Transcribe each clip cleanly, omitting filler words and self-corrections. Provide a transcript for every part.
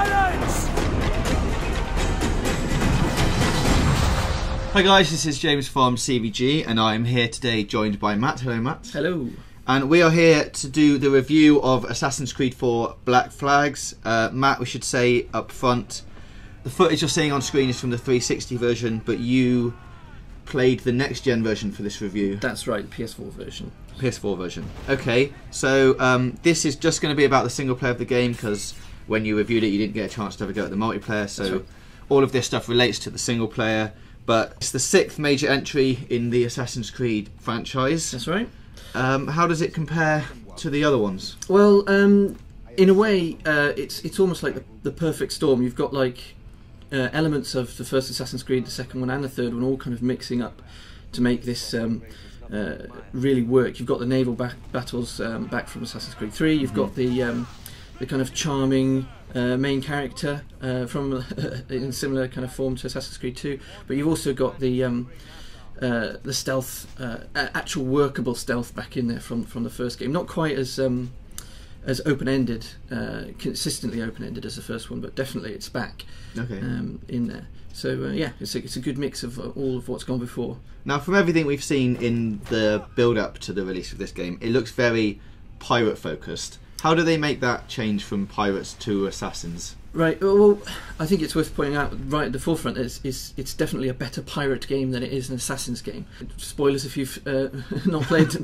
Silence! Hi guys, this is James from CVG and I'm here today joined by Matt. Hello Matt. Hello. And we are here to do the review of Assassin's Creed 4 Black Flags. Matt, we should say up front, the footage you're seeing on screen is from the 360 version, but you played the next gen version for this review. That's right, PS4 version. PS4 version. Okay, so this is just going to be about the single player of the game because when you reviewed it you didn't get a chance to have a go at the multiplayer, so right. All of this stuff relates to the single player, but it's the 6th major entry in the Assassin's Creed franchise. That's right. How does it compare to the other ones? Well, in a way, it's almost like the perfect storm. You've got like elements of the first Assassin's Creed, the second one, and the third one all kind of mixing up to make this really work. You've got the naval battles back from Assassin's Creed 3. You've got the kind of charming main character from in similar kind of form to Assassin's Creed 2. But you've also got the stealth, actual workable stealth back in there from the first game. Not quite as open-ended, consistently open-ended as the first one, but definitely it's back in there. So yeah, it's a good mix of all of what's gone before. Now, from everything we've seen in the build-up to the release of this game, it looks very pirate-focused. How do they make that change from pirates to assassins? Right. Well, I think it's worth pointing out right at the forefront it's definitely a better pirate game than it is an Assassin's game. Spoilers if you've not played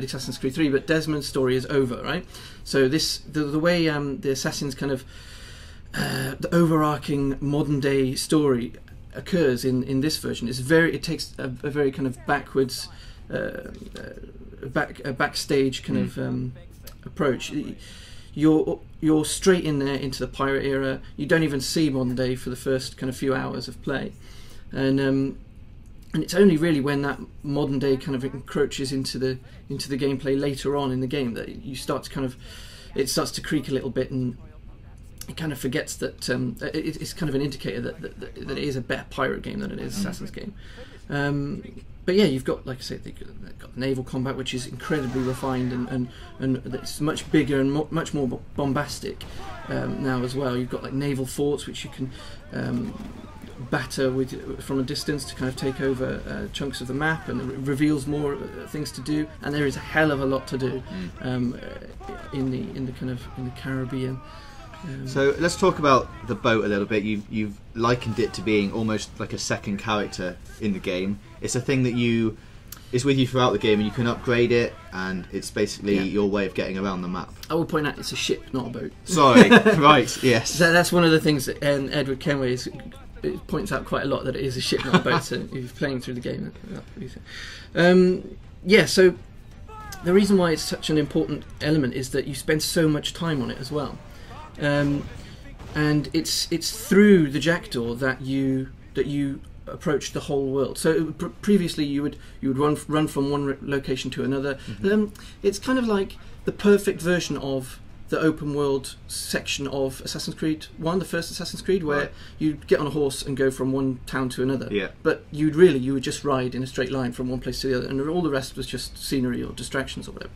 Assassin's Creed 3, but Desmond's story is over, right? So the way the Assassins kind of the overarching modern day story occurs in this version is it takes a very kind of backwards backstage kind of approach. You're straight in there into the pirate era. You don't even see modern day for the first kind of few hours of play, and it's only really when that modern day kind of encroaches into the gameplay later on in the game that you start to it starts to creak a little bit, and it kind of forgets that it's kind of an indicator that it is a better pirate game than it is Assassin's game. But yeah, you've got, like I say, they've got the naval combat, which is incredibly refined and it's much bigger and much more bombastic now as well. You've got like naval forts, which you can batter from a distance to kind of take over chunks of the map, and it reveals more things to do. And there is a hell of a lot to do in the Caribbean. So let's talk about the boat a little bit. You've likened it to being almost like a second character in the game. It's a thing that is with you throughout the game, and you can upgrade it, and it's basically your way of getting around the map. I will point out it's a ship, not a boat. Sorry, right, yes. That's one of the things that Edward Kenway points out quite a lot, that it is a ship, not a boat. So if you're playing through the game, so the reason why it's such an important element is that you spend so much time on it as well. And it's through the jackdaw that you approach the whole world. So previously you would run from one location to another. It's kind of like the perfect version of the open world section of Assassin's Creed 1, the first Assassin's Creed, where you'd get on a horse and go from one town to another. Yeah. But you would just ride in a straight line from one place to the other, and all the rest was just scenery or distractions or whatever.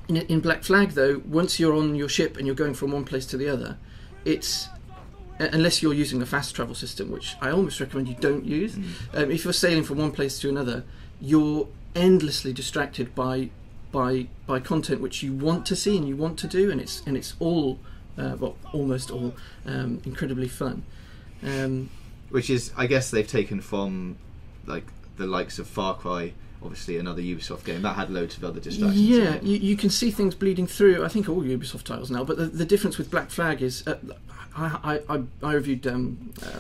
In Black Flag, though, once you're on your ship and you're going from one place to the other, it's, unless you're using the fast travel system, which I almost recommend you don't use, if you're sailing from one place to another, you're endlessly distracted by content which you want to see and you want to do, and it's all, almost all, incredibly fun. Which is, I guess, they've taken from like the likes of Far Cry. Obviously another Ubisoft game that had loads of other distractions. Yeah, you can see things bleeding through, I think, all Ubisoft titles now, but the difference with Black Flag is I reviewed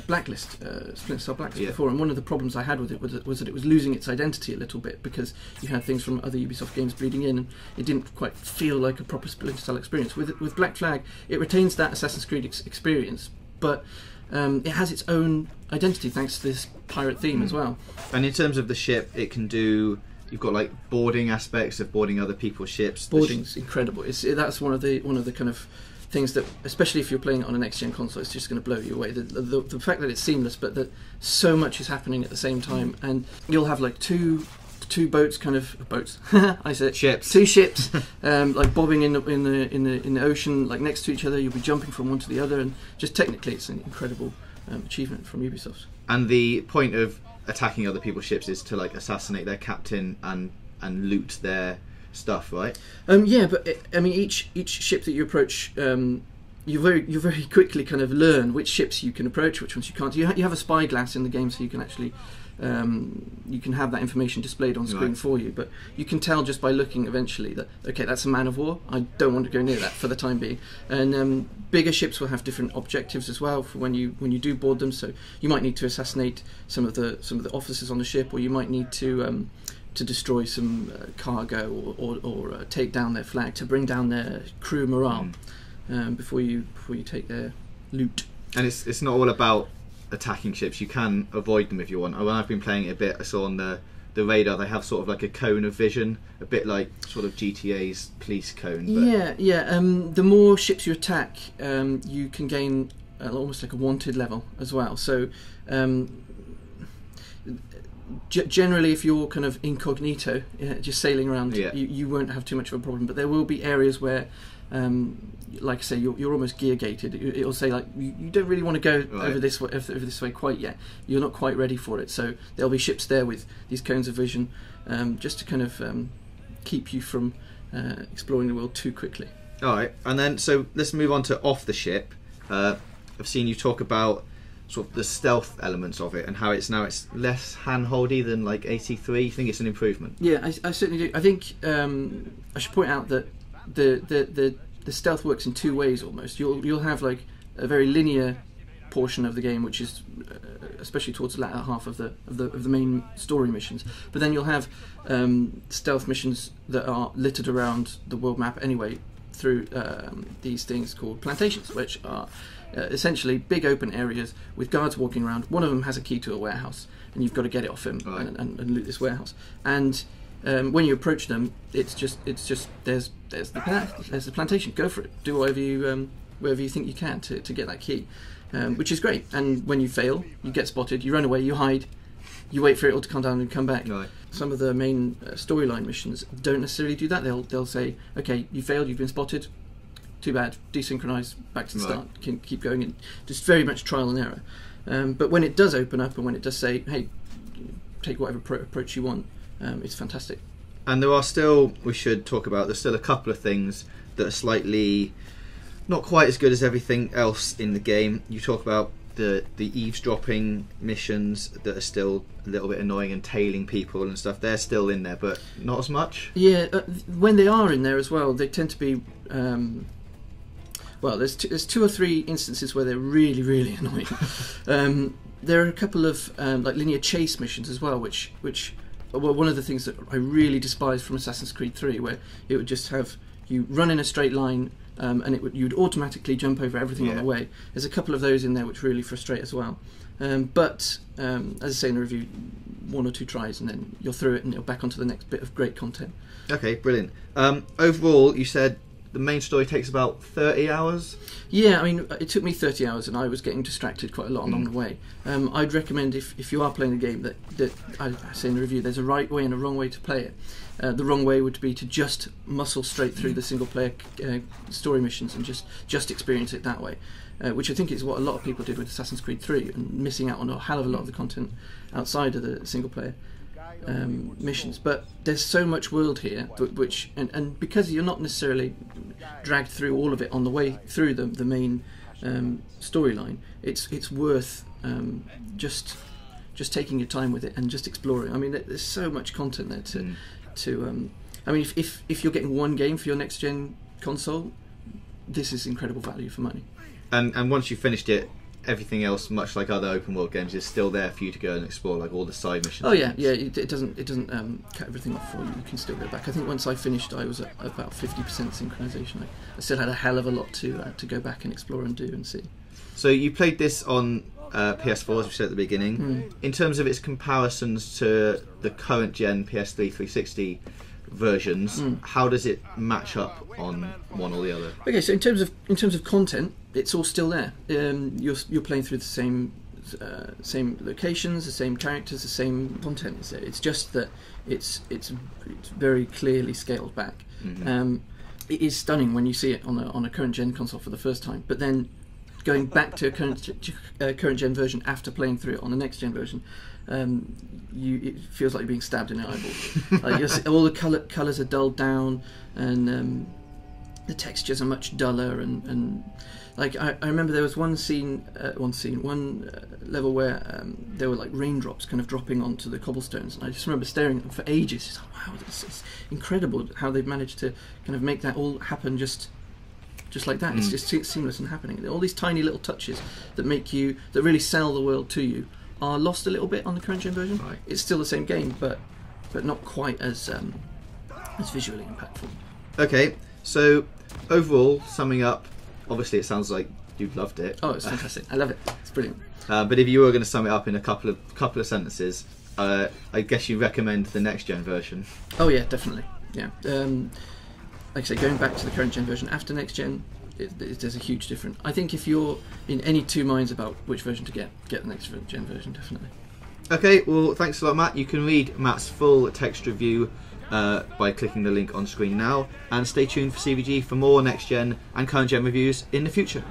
Blacklist, Splinter Cell Blacklist before, and one of the problems I had with it was that it was losing its identity a little bit, because you had things from other Ubisoft games bleeding in, and it didn't quite feel like a proper Splinter Cell experience. With Black Flag, it retains that Assassin's Creed experience, but it has its own identity thanks to this pirate theme as well. And in terms of the ship, it can do. You've got like boarding aspects of boarding other people's ships. Boarding's incredible. That's one of the kind of things that, especially if you're playing it on a next-gen console, it's just going to blow you away. The fact that it's seamless, but that so much is happening at the same time, and you'll have like two two boats, I said ships, two ships, like bobbing in the ocean, like next to each other. You'll be jumping from one to the other, and just technically, it's an incredible achievement from Ubisoft. And the point of attacking other people's ships is to like assassinate their captain and loot their stuff, right? Yeah, but I mean, each ship that you approach, you very quickly kind of learn which ships you can approach, which ones you can't. You have a spyglass in the game, so you can actually you can have that information displayed on screen for you. But you can tell just by looking eventually that, okay, that's a man of war. I don't want to go near that for the time being. And bigger ships will have different objectives as well for when you do board them. So you might need to assassinate some of the officers on the ship, or you might need to destroy some cargo or take down their flag to bring down their crew morale before you take their loot. And it's not all about attacking ships. You can avoid them if you want. When I've been playing it a bit, I saw on the radar they have sort of like a cone of vision, a bit like sort of GTA's police cone. But The more ships you attack, you can gain almost like a wanted level as well. So generally, if you're kind of incognito, just sailing around, you won't have too much of a problem. But there will be areas where, like I say, you're almost gear gated. It'll say like you don't really want to go over this way quite yet. You're not quite ready for it. So there'll be ships there with these cones of vision, just to kind of keep you from exploring the world too quickly. All right, and then so let's move on to off the ship. I've seen you talk about sort of the stealth elements of it and how it's less handholdy than like AC3. You think it's an improvement? Yeah, I certainly do. I think I should point out that the stealth works in two ways almost. You'll have like a very linear portion of the game, which is especially towards the latter half of the main story missions. But then you'll have stealth missions that are littered around the world map anyway through these things called plantations, which are essentially big open areas with guards walking around. One of them has a key to a warehouse, and you've got to get it off him and loot this warehouse. And when you approach them, it's just there's the plantation. Go for it. Do whatever you think you can to get that key, which is great. And when you fail, you get spotted. You run away. You hide. You wait for it all to calm down and come back. Right. Some of the main storyline missions don't necessarily do that. They'll say, okay, you failed. You've been spotted. Too bad. Desynchronize. Back to the start. Keep going. And just very much trial and error. But when it does open up and when it does say, hey, take whatever approach you want, it's fantastic. And there are still, we should talk about, there's still a couple of things that are slightly not quite as good as everything else in the game. You talk about the eavesdropping missions that are still a little bit annoying and tailing people and stuff. They're still in there, but not as much. Yeah, when they are in there as well, they tend to be well, there's two or three instances where they're really, really annoying. There are a couple of like linear chase missions as well, which well, one of the things that I really despise from Assassin's Creed 3, where it would just have you run in a straight line, and you'd automatically jump over everything on the way. There's a couple of those in there which really frustrate as well. But as I say in the review, one or two tries and then you're through it and you're back onto the next bit of great content. Okay, brilliant. Overall, you said the main story takes about 30 hours? Yeah, I mean, it took me 30 hours and I was getting distracted quite a lot along the way. I'd recommend, if you are playing the game, that I say in the review, there's a right way and a wrong way to play it. The wrong way would be to just muscle straight through the single-player story missions and just experience it that way, which I think is what a lot of people did with Assassin's Creed 3, and missing out on a hell of a lot of the content outside of the single-player missions. But there's so much world here, which and because you're not necessarily dragged through all of it on the way through the main storyline, it's worth just taking your time with it and just exploring. I mean, there's so much content there to I mean, if you're getting one game for your next gen console, this is incredible value for money. And once you've finished it, everything else, much like other open world games, is still there for you to go and explore, like all the side missions. Oh yeah, it doesn't cut everything off for you. You can still go back. I think once I finished, I was at about 50% synchronization. I still had a hell of a lot to go back and explore and do and see. So you played this on PS4, as we said at the beginning. In terms of its comparisons to the current gen PS3 360 versions, how does it match up on one or the other? Okay, so in terms of content, it's all still there. You're playing through the same locations, the same characters, the same content is there. It's just that it's very clearly scaled back. It is stunning when you see it on a current gen console for the first time, but then going back to a current gen version after playing through it on the next gen version, it feels like you're being stabbed in the eyeball. Like all the colours are dulled down, and the textures are much duller, and like I remember there was one level where there were like raindrops kind of dropping onto the cobblestones, and I just remember staring at them for ages. It's like, wow, this is incredible how they've managed to kind of make that all happen just like that. It's just seamless and happening. All these tiny little touches that really sell the world to you are lost a little bit on the current gen version. Right. It's still the same game, but not quite as visually impactful. Okay, so overall, summing up, obviously it sounds like you've loved it. Oh, it's fantastic. I love it. It's brilliant. But if you were going to sum it up in a couple of sentences, I guess you recommend the next gen version. Oh yeah, definitely. Yeah. Like I say, going back to the current gen version after next gen, there's a huge difference. I think if you're in any two minds about which version to get the next gen version, definitely. Okay, well, thanks a lot, Matt. You can read Matt's full text review by clicking the link on screen now, and stay tuned for CVG for more next gen and current gen reviews in the future.